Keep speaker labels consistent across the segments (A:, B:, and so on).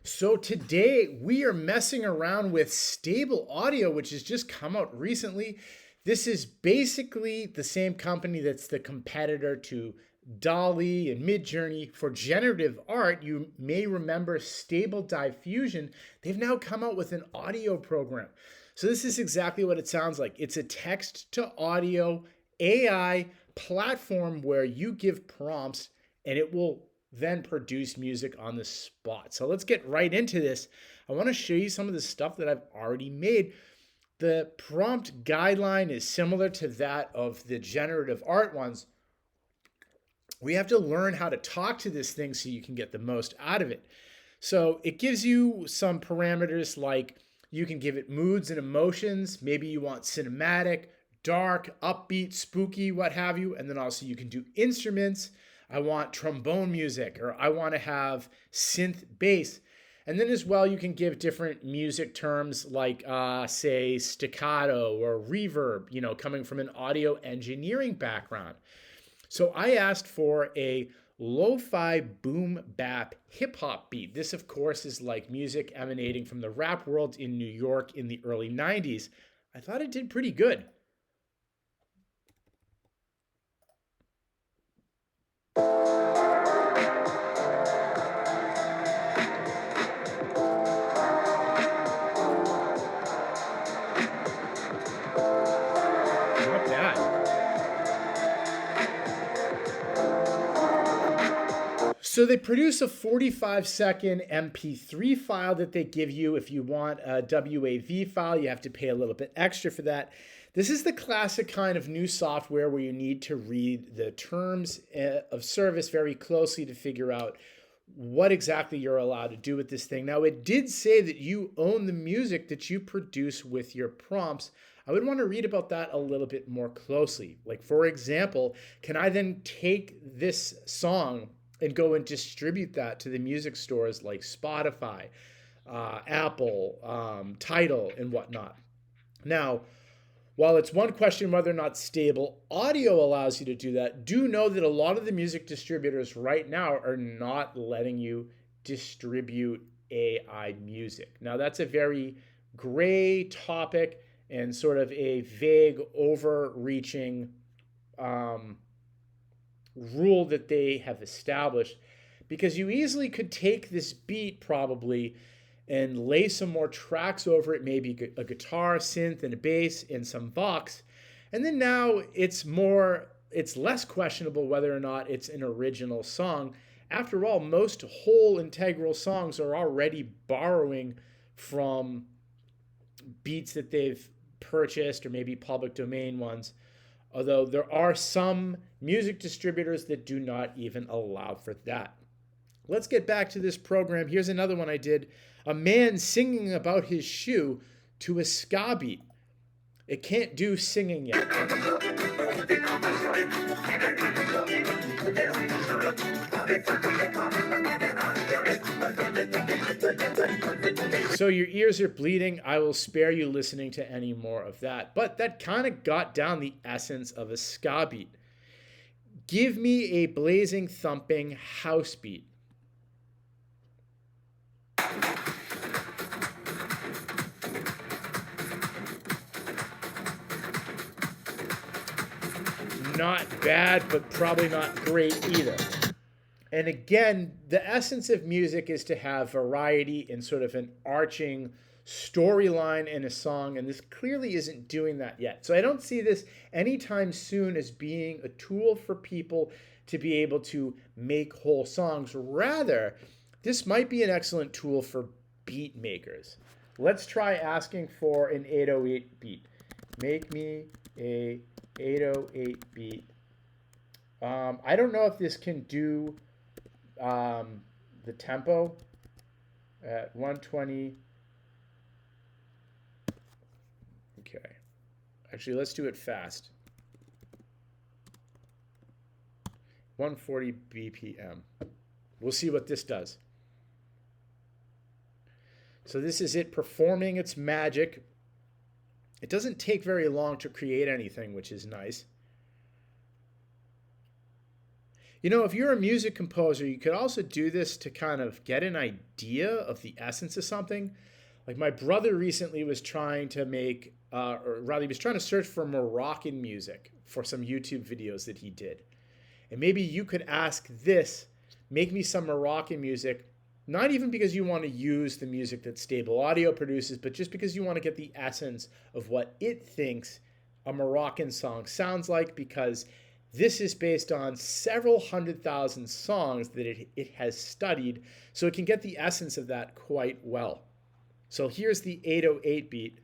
A: So today we are messing around with Stable Audio, which has just come out recently. This is basically the same company that's the competitor to Dolly and Midjourney. For generative art, you may remember Stable Diffusion. They've now come out with an audio program. So this is exactly what it sounds like. It's a text to audio AI platform where you give prompts and it will then produce music on the spot. So let's get right into this. I want to show you some of the stuff that I've already made. The prompt guideline is similar to that of the generative art ones. We have to learn how to talk to this thing so you can get the most out of it. So it gives you some parameters like you can give it moods and emotions. Maybe you want cinematic, dark, upbeat, spooky, what have you. And then also you can do instruments. I want trombone music, or I want to have synth bass. And then as well, you can give different music terms like, say, staccato or reverb, coming from an audio engineering background. So I asked for a lo-fi boom bap hip hop beat. This, of course, is like music emanating from the rap world in New York in the early 90s. I thought it did pretty good. Not bad. So they produce a 45-second MP3 file that they give you. If you want a WAV file, you have to pay a little bit extra for that. This is the classic kind of new software where you need to read the terms of service very closely to figure out what exactly you're allowed to do with this thing. Now, it did say that you own the music that you produce with your prompts. I would want to read about that a little bit more closely. Like, for example, can I then take this song and go and distribute that to the music stores like Spotify, Apple, Tidal, and whatnot? Now, while it's one question whether or not Stable Audio allows you to do that, do know that a lot of the music distributors right now are not letting you distribute AI music. Now, that's a very gray topic and sort of a vague, overreaching um, rule that they have established, because you easily could take this beat probably and lay some more tracks over it, maybe a guitar, synth, and a bass, and some vox. And then now it's less questionable whether or not it's an original song. After all, most whole integral songs are already borrowing from beats that they've purchased or maybe public domain ones. Although there are some music distributors that do not even allow for that. Let's get back to this program. Here's another one I did. A man singing about his shoe to a ska beat. It can't do singing yet. So your ears are bleeding. I will spare you listening to any more of that. But that kind of got down the essence of a ska beat. Give me a blazing, thumping house beat. Not bad, but probably not great either. And again, the essence of music is to have variety and sort of an arching storyline in a song, and this clearly isn't doing that yet. So I don't see this anytime soon as being a tool for people to be able to make whole songs. Rather, this might be an excellent tool for beat makers. Let's try asking for an 808 beat. Make me a 808 beat. I don't know if this can do the tempo at 120. Okay. Actually, let's do it fast. 140 BPM. We'll see what this does. So this is it performing its magic. It doesn't take very long to create anything, which is nice. You know, if you're a music composer, you could also do this to kind of get an idea of the essence of something. Like my brother recently was trying to make, or rather, he was trying to search for Moroccan music for some YouTube videos that he did. And maybe you could ask this, make me some Moroccan music, not even because you want to use the music that Stable Audio produces, but just because you want to get the essence of what it thinks a Moroccan song sounds like, because this is based on several 100,000 songs that it has studied, so it can get the essence of that quite well. So here's the 808 beat.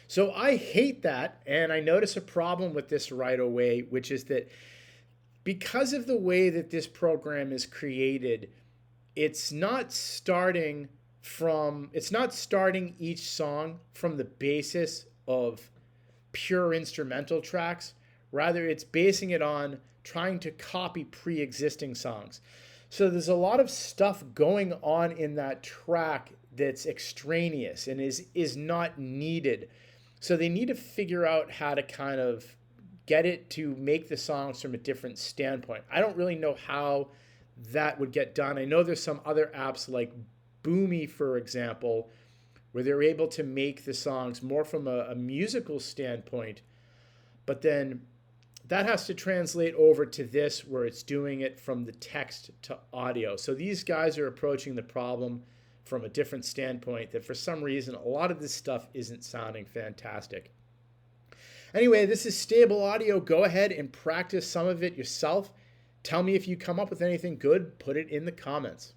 A: So I hate that, and I notice a problem with this right away, which is that because of the way that this program is created, it's not starting each song from the basis of pure instrumental tracks. Rather, it's basing it on trying to copy pre-existing songs. So there's a lot of stuff going on in that track that's extraneous and is not needed. So they need to figure out how to kind of get it to make the songs from a different standpoint. I don't really know how that would get done. I know there's some other apps like Boomy, for example, where they're able to make the songs more from a musical standpoint, but then that has to translate over to this where it's doing it from the text to audio. So these guys are approaching the problem from a different standpoint, that for some reason a lot of this stuff isn't sounding fantastic. Anyway, this is Stable Audio. Go ahead and practice some of it yourself. Tell me if you come up with anything good. Put it in the comments.